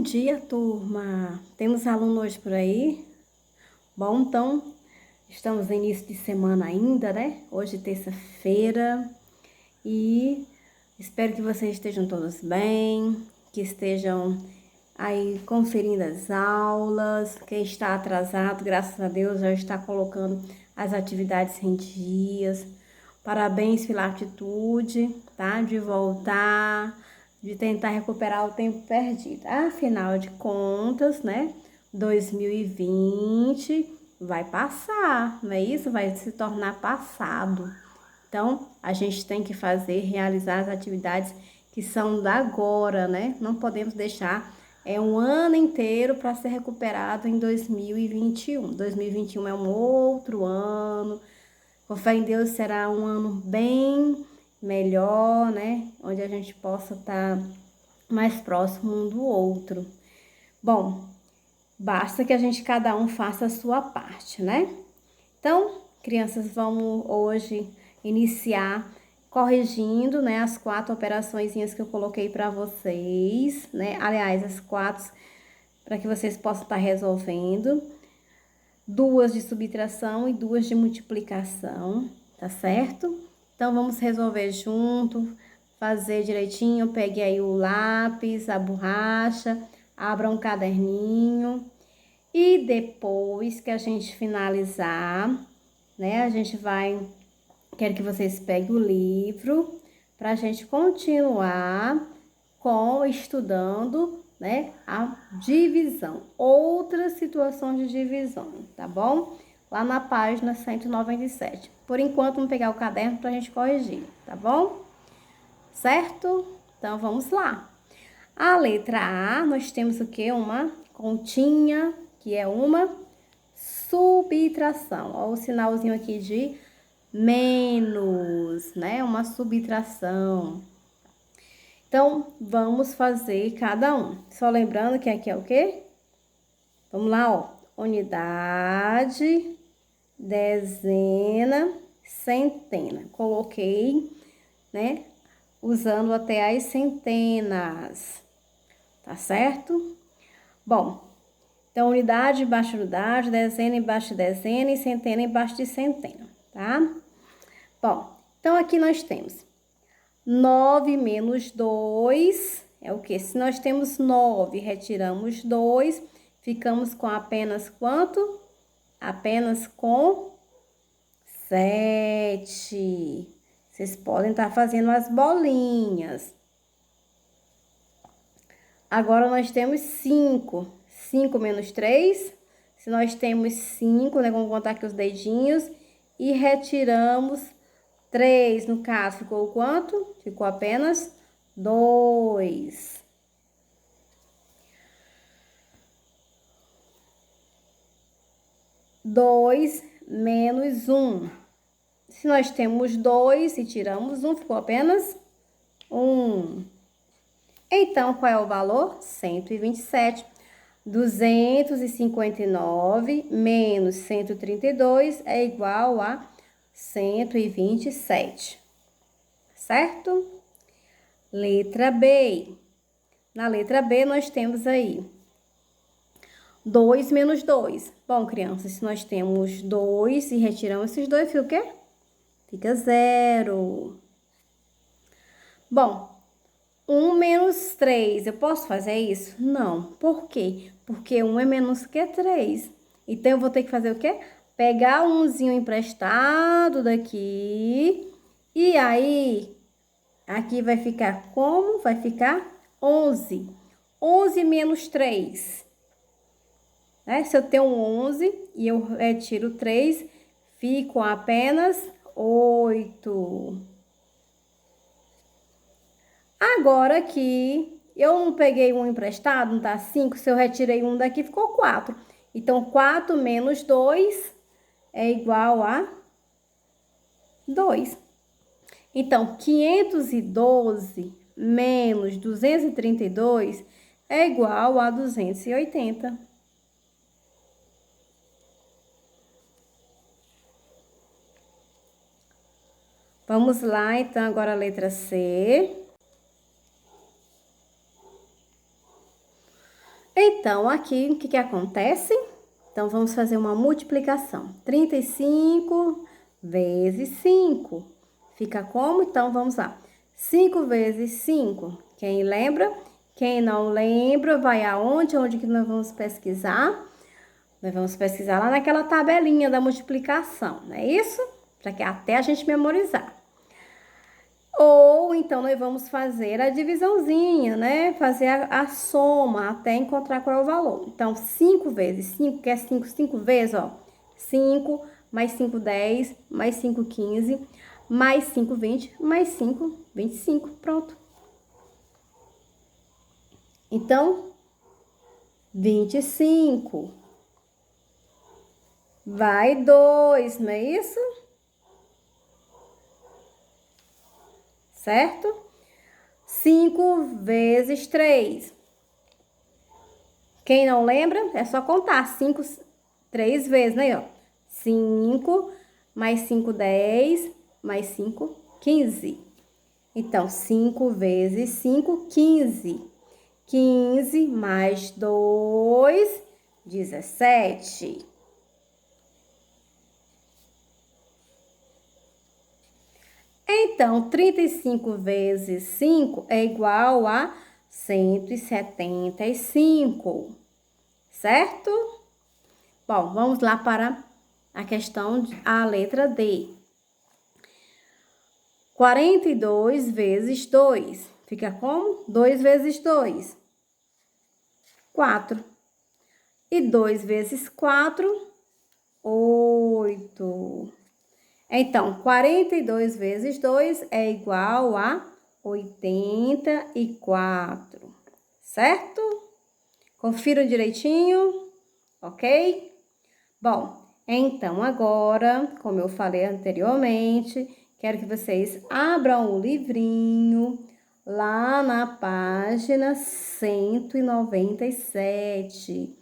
dia, turma! Temos aluno hoje por aí? Bom, então, estamos no início de semana ainda, né? Hoje, terça-feira, e espero que vocês estejam todos bem, que estejam aí conferindo as aulas. Quem está atrasado, graças a Deus, já está colocando as atividades em dias. Parabéns pela atitude, tá? De voltar, de tentar recuperar o tempo perdido. Afinal de contas, né? 2020 vai passar, não é isso? Vai se tornar passado. Então, a gente tem que realizar as atividades que são da agora, né? Não podemos deixar um ano inteiro para ser recuperado em 2021. 2021 é um outro ano. Com fé em Deus, será um ano bem melhor, né? Onde a gente possa estar mais próximo um do outro. Bom, basta que cada um faça a sua parte, né? Então, crianças, vamos hoje iniciar corrigindo, né, as 4 operaçõezinhas que eu coloquei para vocês, né? Aliás, as 4 para que vocês possam estar resolvendo. 2 de subtração e 2 de multiplicação, tá certo? Então, vamos resolver junto, fazer direitinho. Pegue aí o lápis, a borracha, abra um caderninho. E depois que a gente finalizar, né, quero que vocês peguem o livro para a gente continuar estudando, né, a divisão, outras situações de divisão, tá bom? Lá na página 197. Por enquanto, vamos pegar o caderno para a gente corrigir, tá bom? Certo? Então, vamos lá. A letra A, nós temos o quê? Uma continha, que é uma subtração. Olha o sinalzinho aqui de menos, né? Uma subtração. Então, vamos fazer cada um. Só lembrando que aqui é o quê? Vamos lá, ó. Unidade, dezena, centena. Coloquei, né? Usando até as centenas. Tá certo? Bom, então, unidade embaixo de unidade, dezena embaixo de dezena e centena embaixo de centena, tá? Bom, então aqui nós temos 9 menos 2 é o quê? Se nós temos 9, retiramos 2, ficamos com apenas quanto? Apenas com 7. Vocês podem estar fazendo as bolinhas. Agora nós temos 5. 5 menos 3. Se nós temos 5, né? Vamos contar aqui os dedinhos. E retiramos 3, no caso, ficou quanto? Ficou apenas 2. Dois menos 1. Se nós temos 2 e tiramos 1, ficou apenas 1. Então, qual é o valor? 127. 259 menos 132 é igual a 127, certo? Letra B. Na letra B, nós temos aí 2 menos 2. Bom, crianças, se nós temos 2 e retiramos esses 2, fica o quê? Fica 0. Bom, 1 menos 3, eu posso fazer isso? Não. Por quê? Porque 1 é menos que 3. Então, eu vou ter que fazer o quê? Pegar umzinho emprestado daqui. E aí, aqui vai ficar como? Vai ficar 11. 11 menos 3. Né? Se eu tenho 11 e eu retiro 3, fico apenas 8. Agora aqui, eu não peguei um emprestado, não tá 5. Se eu retirei um daqui, ficou 4. Então, 4 menos 2 é igual a 2. Então, 512 menos 232 é igual a 280. Vamos lá, então, agora a letra C. Então, aqui, o que acontece? Então, vamos fazer uma multiplicação. 35 vezes 5. Fica como? Então, vamos lá. 5 vezes 5. Quem lembra? Quem não lembra, vai aonde? Onde que nós vamos pesquisar? Nós vamos pesquisar lá naquela tabelinha da multiplicação, não é isso? Para que até a gente memorizar. Ou então nós vamos fazer a divisãozinha, né? Fazer a soma até encontrar qual é o valor. Então, 5 vezes 5, que é 5, 5 vezes, ó. 5 mais 5, 10, mais 5, 15, mais 5, 20, mais 5, 25. Pronto. Então, 25. Vai 2, não é isso? Certo? 5 vezes 3. Quem não lembra, é só contar 5, 3 vezes, né? Ó. 5 mais 5, 10, mais 5, 15. Então, 5 vezes 5, 15. 15 mais 2, 17. Então, 35 vezes 5 é igual a 175, certo? Bom, vamos lá para a questão, a letra D. 42 vezes 2. Fica como? 2 vezes 2. 4. E 2 vezes 4, 8. Então, 42 vezes 2 é igual a 84, certo? Confiram direitinho, ok? Bom, então agora, como eu falei anteriormente, quero que vocês abram o livrinho lá na página 197,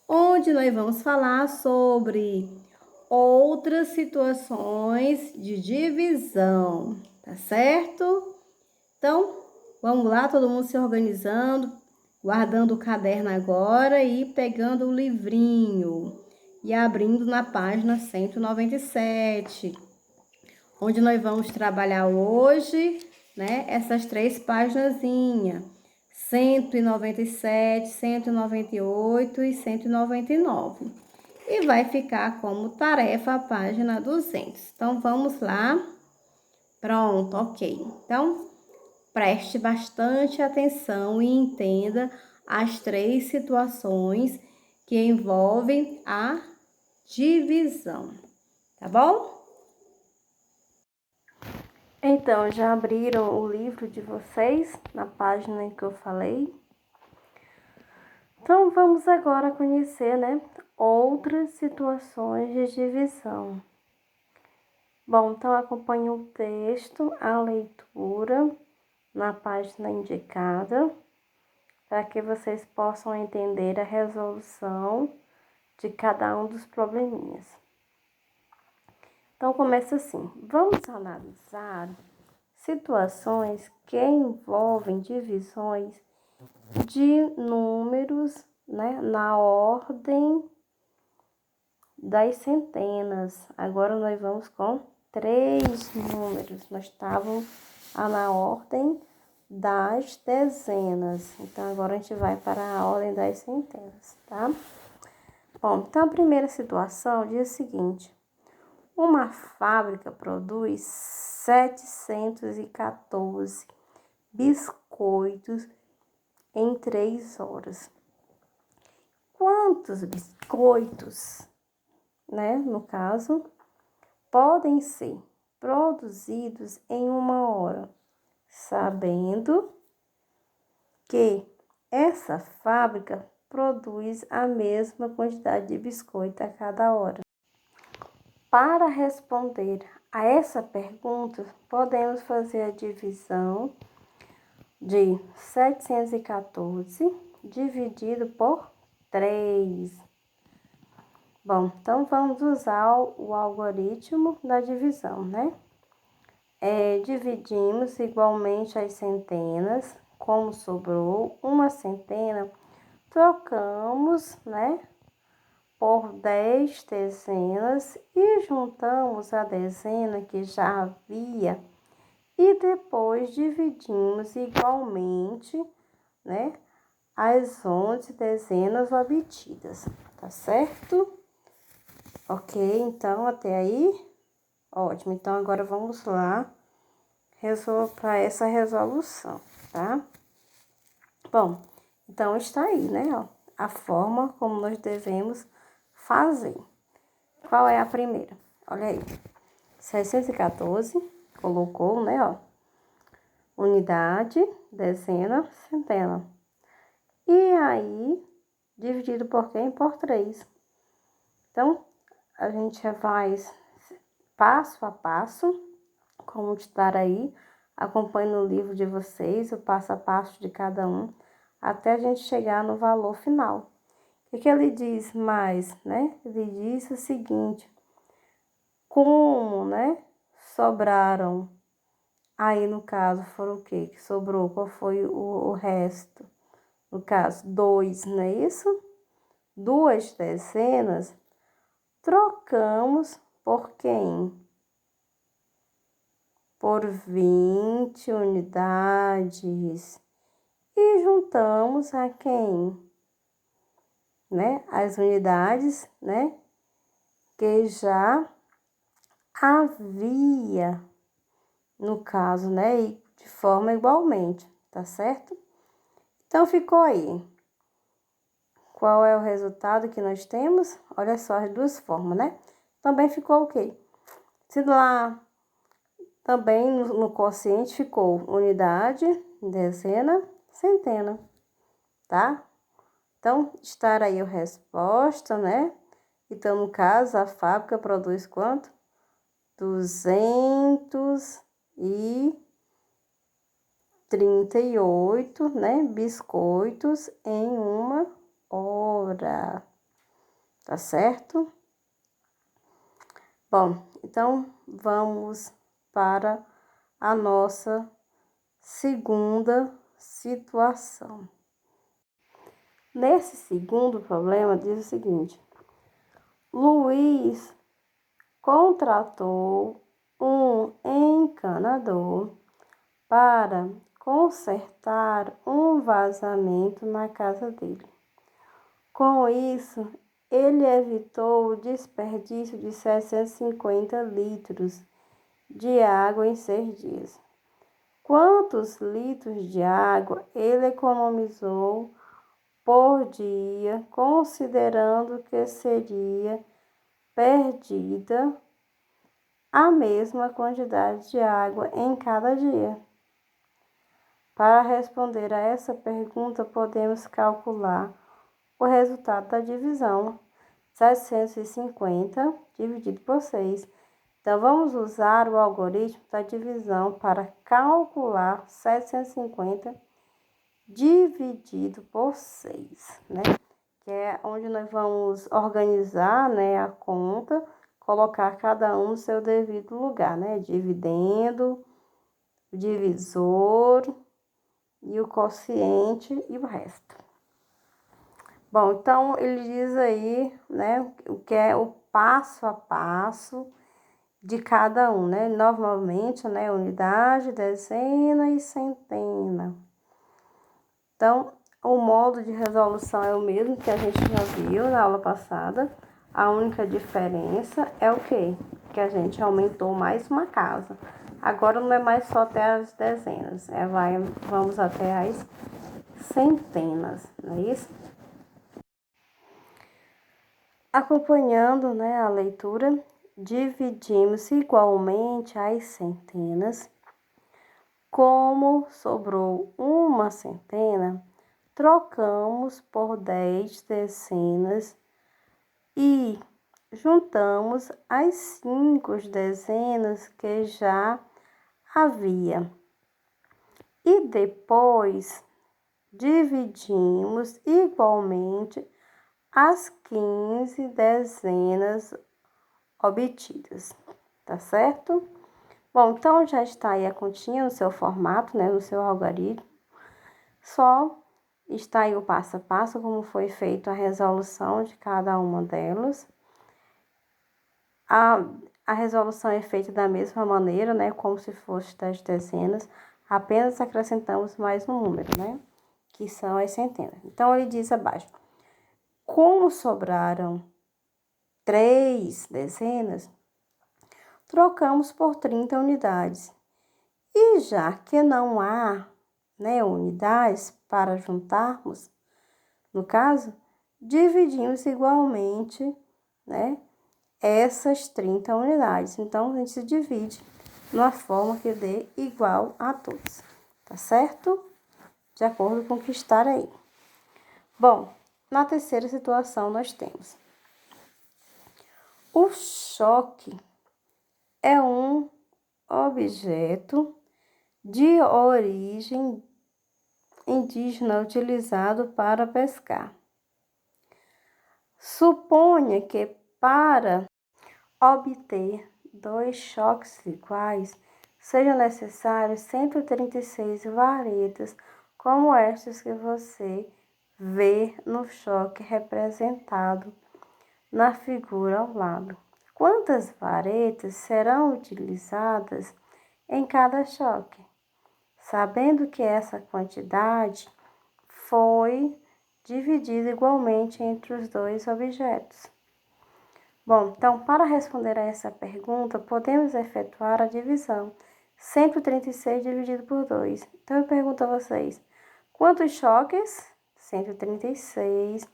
onde nós vamos falar sobre outras situações de divisão, tá certo? Então, vamos lá, todo mundo se organizando, guardando o caderno agora e pegando o livrinho e abrindo na página 197, onde nós vamos trabalhar hoje, né, essas 3 páginazinhas, 197, 198 e 199. E vai ficar como tarefa a página 200. Então, vamos lá. Pronto, ok. Então, preste bastante atenção e entenda as 3 situações que envolvem a divisão, tá bom? Então, já abriram o livro de vocês na página em que eu falei? Então, vamos agora conhecer, né, outras situações de divisão. Bom, então acompanhe o texto, a leitura na página indicada, para que vocês possam entender a resolução de cada um dos probleminhas. Então, começa assim. Vamos analisar situações que envolvem divisões de números, né, na ordem das centenas. Agora, nós vamos com 3 números. Nós estávamos na ordem das dezenas. Então, agora a gente vai para a ordem das centenas, tá? Bom, então a primeira situação diz o seguinte: uma fábrica produz 714 biscoitos em 3 horas. Quantos biscoitos, né, no caso, podem ser produzidos em 1 hora, sabendo que essa fábrica produz a mesma quantidade de biscoito a cada hora? Para responder a essa pergunta, podemos fazer a divisão de 714 dividido por 3. Bom, então vamos usar o algoritmo da divisão, né? Dividimos igualmente as centenas, como sobrou uma centena, trocamos, né, por 10 dezenas e juntamos a dezena que já havia e depois dividimos igualmente, né, as 11 dezenas obtidas, tá certo? Ok, então até aí, ótimo. Então agora vamos lá para essa resolução, tá? Bom, então está aí, né, ó, a forma como nós devemos fazer. Qual é a primeira? Olha aí, 614, colocou, né, ó, unidade, dezena, centena. E aí, dividido por quem? Por 3. Então, a gente vai passo a passo, como estar aí, acompanhe no livro de vocês, o passo a passo de cada um, até a gente chegar no valor final. O que ele diz mais, né? Ele diz o seguinte, como, né, sobraram, aí no caso foram o quê? Que sobrou, qual foi o resto? No caso, 2, não é isso? 2 dezenas, trocamos por quem? Por 20 unidades. E juntamos a quem? Né? As unidades, né? Que já havia, no caso, né? E de forma igualmente, tá certo? Então, ficou aí. Qual é o resultado que nós temos? Olha só as duas formas, né? Também ficou o quê? Se lá também no quociente ficou unidade, dezena, centena, tá? Então, estar aí a resposta, né? Então, no caso, a fábrica produz quanto? 238, né? Biscoitos em uma hora. Tá certo? Bom, então vamos para a nossa segunda situação. Nesse segundo problema, diz o seguinte: Luiz contratou um encanador para consertar um vazamento na casa dele. Com isso, ele evitou o desperdício de 650 litros de água em 6 dias. Quantos litros de água ele economizou por dia, considerando que seria perdida a mesma quantidade de água em cada dia? Para responder a essa pergunta, podemos calcular o resultado da divisão. 750 dividido por 6. Então, vamos usar o algoritmo da divisão para calcular 750 dividido por 6, né? Que é onde nós vamos organizar, né, a conta, colocar cada um no seu devido lugar, né? Dividendo, o divisor e o quociente e o resto. Bom, então ele diz aí, né, o que é o passo a passo de cada um, né? Novamente, né, unidade, dezena e centena. Então, o modo de resolução é o mesmo que a gente já viu na aula passada. A única diferença é o quê? Que a gente aumentou mais uma casa. Agora não é mais só até as dezenas, vamos até as centenas, não é isso? Acompanhando, né, a leitura, dividimos igualmente as centenas. Como sobrou uma centena, trocamos por 10 dezenas e juntamos as 5 dezenas que já havia. E depois dividimos igualmente as 15 dezenas obtidas, tá certo? Bom, então já está aí a continha no seu formato, né, no seu algoritmo. Só Está aí o passo a passo, como foi feita a resolução de cada uma delas. A resolução é feita da mesma maneira, né? Como se fosse das dezenas, apenas acrescentamos mais um número, né? Que são as centenas. Então, ele diz abaixo: como sobraram 3 dezenas, trocamos por 30 unidades. E já que não há, né, unidades para juntarmos, no caso, dividimos igualmente, né, essas 30 unidades. Então, a gente se divide numa forma que dê igual a todos, tá certo? De acordo com o que está aí. Bom, na terceira situação nós temos o choque é um objeto de origem indígena utilizado para pescar. Suponha que para obter 2 choques iguais seja necessário 136 varetas, como estas que você vê no choque representado na figura ao lado. Quantas varetas serão utilizadas em cada choque? Sabendo que essa quantidade foi dividida igualmente entre os 2 objetos. Bom, então, para responder a essa pergunta, podemos efetuar a divisão. 136 dividido por 2. Então, eu pergunto a vocês, quantos choques? 136.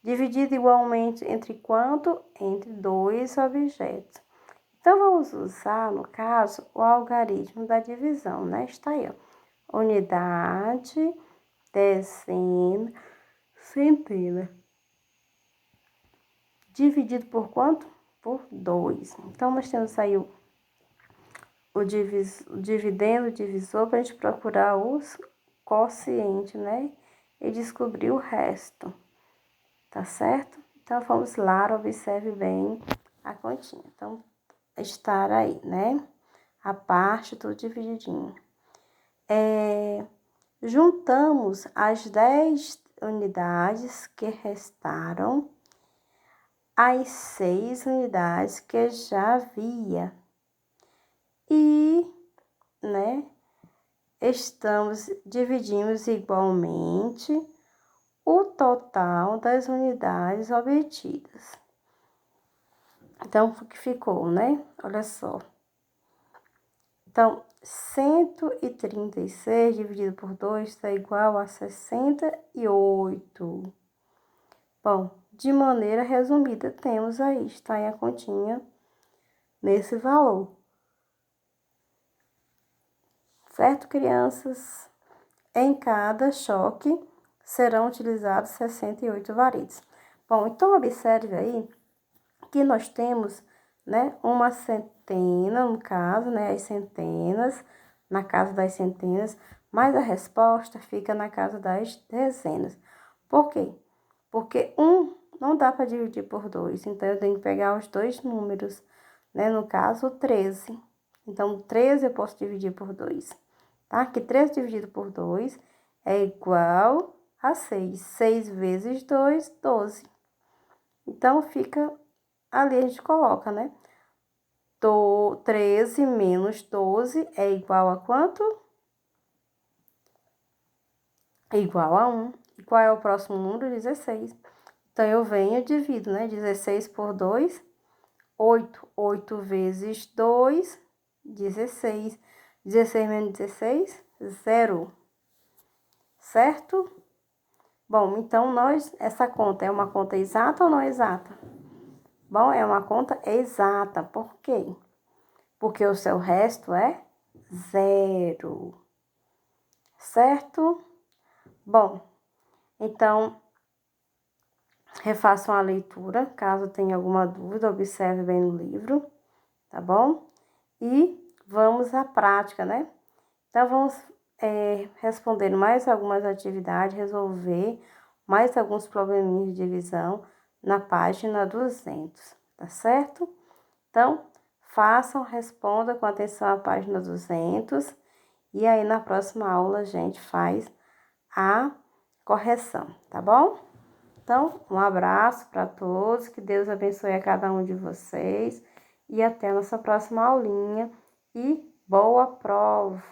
Dividido igualmente entre quanto? Entre 2 objetos. Então, vamos usar, no caso, o algarismo da divisão, né? Está aí, ó. Unidade, dezena, centena. Dividido por quanto? Por 2. Então, nós temos aí o dividendo, o divisor, para a gente procurar os quocientes, né? E descobrir o resto, tá certo? Então, vamos lá, observe bem a continha. Então, estar aí, né? A parte do divididinho. Juntamos as 10 unidades que restaram às 6 unidades que já havia. E, né, dividimos igualmente o total das unidades obtidas. Então, o que ficou, né? Olha só. Então, 136 dividido por 2 está igual a 68. Bom, de maneira resumida, temos aí, está aí a continha nesse valor. Certo, crianças? Em cada choque serão utilizados 68 varetes. Bom, então observe aí que nós temos, né, uma centena, no caso, né, as centenas, na casa das centenas, mas a resposta fica na casa das dezenas. Por quê? Porque não dá para dividir por 2, então eu tenho que pegar os 2 números, né, no caso 13. Então, 13 eu posso dividir por 2, tá? Que 13 dividido por 2 é igual a 6. 6 vezes 2, 12. Então, fica ali, a gente coloca, né? 13 menos 12 é igual a quanto? É igual a 1. E qual é o próximo número? 16. Então, eu venho e divido, né? 16 por 2, 8. 8 vezes 2, 16. 16 menos 16, 0. Certo? Bom, então, essa conta é uma conta exata ou não exata? Bom, é uma conta exata. Por quê? Porque o seu resto é 0. Certo? Bom, então, refaçam a leitura. Caso tenha alguma dúvida, observe bem no livro, tá bom? E vamos à prática, né? Então, vamos responder mais algumas atividades, resolver mais alguns probleminhas de divisão na página 200, tá certo? Então, façam, respondam com atenção à página 200 e aí na próxima aula a gente faz a correção, tá bom? Então, um abraço para todos, que Deus abençoe a cada um de vocês e até a nossa próxima aulinha e boa prova!